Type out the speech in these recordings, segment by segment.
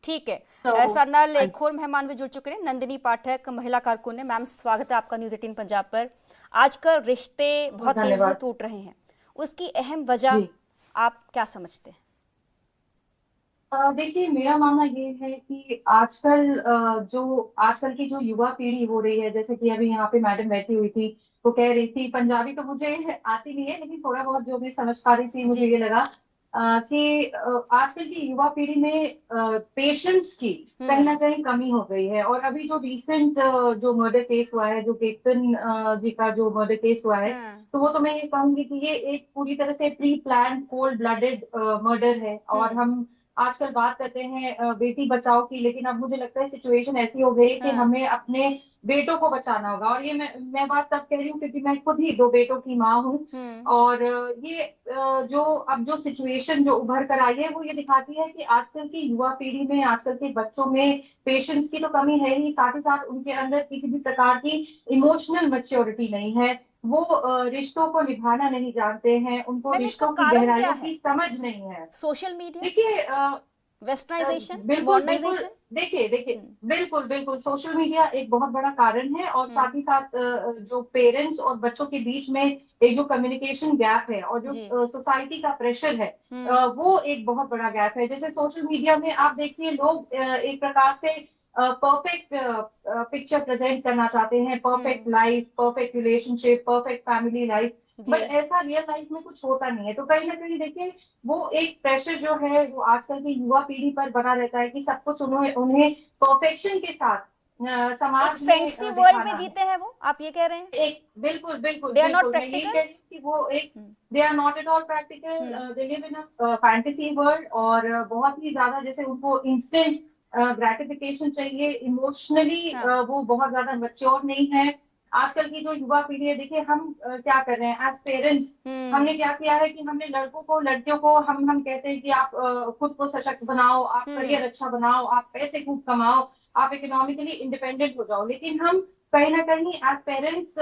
ठीक है। तो ਸਾਡੇ ਨਾਲ एक और मेहमान भी जुड़ चुके हैं, नंदिनी पाठक महिला कारकुन है। मैम स्वागत है आपका न्यूज़ 18 पंजाब पर। आजकल रिश्ते बहुत तेजी से धन्यवाद टूट रहे हैं, उसकी अहम वजह जी। आप क्या समझते हैं? देखिए, मेरा मानना ये है कि आजकल जो आजकल की जो युवा पीढ़ी हो रही है, जैसे कि अभी यहाँ पे मैडम बैठी हुई थी, वो कह रही थी, पंजाबी तो मुझे आती नहीं है लेकिन थोड़ा बहुत जो भी समझ पा रही थी, मुझे जी। ये लगा कि आजकल की युवा पीढ़ी में पेशेंस की कहीं ना कहीं कमी हो गई है। और अभी जो रिसेंट जो मर्डर केस हुआ है, जो केतन जी का जो मर्डर केस हुआ है, हाँ। तो वो तो मैं ये कहूंगी कि ये एक पूरी तरह से pre plan cold blooded murder है। और हम आजकल बात करते हैं बेटी बचाओ की, लेकिन अब मुझे लगता है सिचुएशन ऐसी हो गई कि हाँ। हमें अपने बेटों को बचाना होगा। और ये मैं बात तब कह रही हूँ क्योंकि मैं खुद ही दो बेटों की माँ हूँ। और ये जो अब जो सिचुएशन जो उभर कर आई है, वो ये दिखाती है कि आजकल की युवा पीढ़ी में, आजकल के बच्चों में पेशेंस की तो कमी है ही, साथ ही साथ उनके अंदर किसी भी प्रकार की इमोशनल मैच्योरिटी नहीं है। वो रिश्तों को निभाना नहीं जानते हैं, उनको मैम इसका रिश्तों की कारण क्या गहराइयों है? की समझ नहीं है। सोशल मीडिया, देखिए वेस्टर्नाइजेशन, बिल्कुल बिल्कुल। मॉडर्नाइजेशन। देखिए देखिए, बिल्कुल बिल्कुल सोशल मीडिया एक बहुत बड़ा कारण है। और साथ ही साथ जो पेरेंट्स और बच्चों के बीच में एक जो कम्युनिकेशन गैप है, और जी। जो सोसाइटी का प्रेशर है, वो एक बहुत बड़ा गैप है। जैसे सोशल मीडिया में आप देखिए, लोग एक प्रकार से परफेक्ट पिक्चर प्रेजेंट करना चाहते हैं, perfect life, perfect relationship, perfect family life. जी। बट ऐसा रियल लाइफ में कुछ होता नहीं है। तो कहीं ना कहीं देखिए, वो एक प्रेशर जो है वो आजकल की युवा पीढ़ी पर बना रहता है कि सब कुछ उन्हें उन्हें परफेक्शन के साथ एक समाज में फैंटेसी वर्ल्ड में दिखाना है। जीते हैं वो, आप ये कह रहे हैं? एक बिल्कुल बिल्कुल दे आर नॉट बिल्कुल, मैं यही प्रैक्टिकल। कह रही हूँ कि वो एक they are not at all practical, they live in a fantasy world. और बहुत ही ज्यादा जैसे उनको इंस्टेंट ग्रेटिफिकेशन चाहिए, इमोशनली हाँ। वो बहुत ज्यादा मैच्योर नहीं है। आजकल की जो युवा पीढ़ी है, देखिए हम क्या कर रहे हैं एज पेरेंट्स। हमने क्या किया है कि हमने लड़कों को लड़कियों को हम कहते हैं कि आप खुद को सशक्त बनाओ, आप करियर अच्छा बनाओ, आप पैसे खूब कमाओ, आप इकोनॉमिकली इंडिपेंडेंट हो जाओ। लेकिन हम कहीं ना कहीं एज पेरेंट्स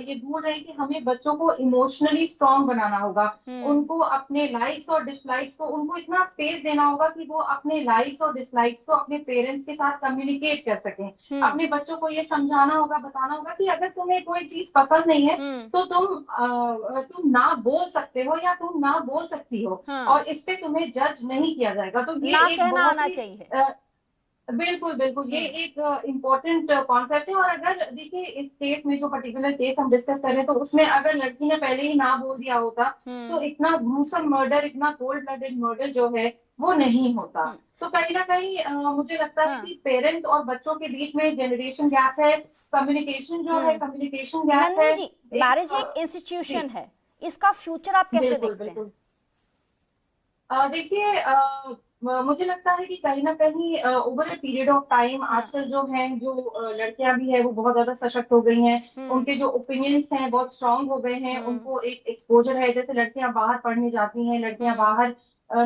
ये भूल रहे हैं कि हमें बच्चों को इमोशनली स्ट्रांग बनाना होगा। उनको अपने लाइक्स और डिसलाइक्स को, उनको इतना स्पेस देना होगा कि वो अपने लाइक्स और डिसलाइक्स को अपने पेरेंट्स के साथ कम्युनिकेट कर सकें। अपने बच्चों को ये समझाना होगा, बताना होगा कि अगर तुम्हें कोई चीज पसंद नहीं है, तो तुम ना बोल सकते हो या तुम ना बोल सकती हो। हाँ। और इस पे तुम्हें जज नहीं किया जाएगा। तो ये ना एक कहना बहुत आना ही चाहिए। बिल्कुल बिल्कुल, ये एक इम्पोर्टेंट कॉन्सेप्ट है। और अगर देखिए, इस केस में जो पर्टिकुलर केस हम डिस्कस कर रहे हैं, तो उसमें अगर लड़की ने पहले ही ना बोल दिया होता, तो इतना ग्रूसम मर्डर, इतना कोल्ड ब्लडेड मर्डर जो है वो नहीं होता। तो कहीं ना कहीं मुझे लगता है हाँ। कि पेरेंट्स और बच्चों के बीच में जनरेशन गैप है, कम्युनिकेशन जो है, कम्युनिकेशन गैप नंदिनी है। जी, एक मैरिज एक जी इंस्टीट्यूशन है, इसका फ्यूचर आप कैसे बिल्कुल देखते हैं? बिल्कुल। देखिए, मुझे लगता है कि कहीं ना कहीं over a period of time हाँ। आजकल जो है, जो लड़कियां भी है वो बहुत ज्यादा सशक्त हो गई हैं। उनके जो ओपिनियंस हैं बहुत स्ट्रांग हो गए हैं, उनको एक एक्सपोजर है। जैसे लड़कियां बाहर पढ़ने जाती हैं, लड़कियां बाहर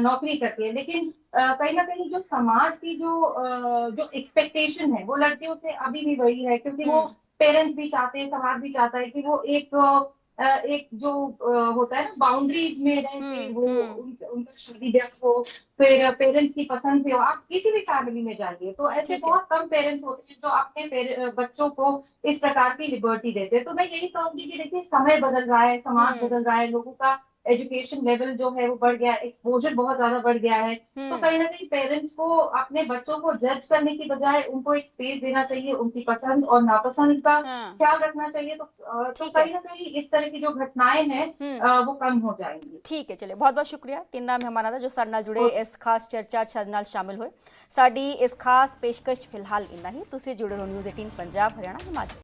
नौकरी करती हैं। लेकिन कहीं ना कहीं जो समाज की जो एक्सपेक्टेशन है, वो लड़कियों से अभी भी वही है। क्योंकि वो पेरेंट्स भी चाहते हैं, समाज भी चाहता है कि वो एक जो होता है ना, बाउंड्रीज में रह के वो उनका शादी ब्याह हो, फिर पेरेंट्स की पसंद से हो। आप किसी भी फैमिली में जाइए तो ऐसे ठीक है। बहुत कम पेरेंट्स होते हैं जो अपने बच्चों को इस प्रकार की लिबर्टी देते हैं। तो मैं यही कहूंगी कि देखिए, समय बदल रहा है, समाज बदल रहा है, लोगों का एजुकेशन लेवल जो है वो बढ़ गया है, एक्सपोजर बहुत ज्यादा बढ़ गया है। तो कहीं ना कहीं पेरेंट्स को अपने बच्चों को जज करने की बजाय उनको एक स्पेस देना चाहिए, उनकी पसंद और नापसंद का हाँ। ख्याल रखना चाहिए। तो ठीक है। कहीं ना कहीं इस तरह की जो घटनाएं हैं वो कम हो जाएंगी। ठीक है, चलिए बहुत बहुत शुक्रिया ਤਿੰਨਾਂ ਮਹਿਮਾਨਾਂ ਦਾ ਜੋ ਸਾਡੇ ਨਾਲ ਜੁੜੇ, ओके। ਇਸ ਖਾਸ ਚਰਚਾ 'ਚ ਸਾਡੇ ਨਾਲ ਸ਼ਾਮਿਲ ਹੋਏ। ਸਾਡੀ ਇਸ ਖਾਸ ਪੇਸ਼ਕਸ਼ ਫਿਲਹਾਲ ਇੰਨਾ ਹੀ। ਤੁਸੀਂ ਜੁੜੇ ਰਹੋ ਨਿਊਜ਼ 18 ਪੰਜਾਬ, ਹਰਿਆਣਾ, ਹਿਮਾਚਲ।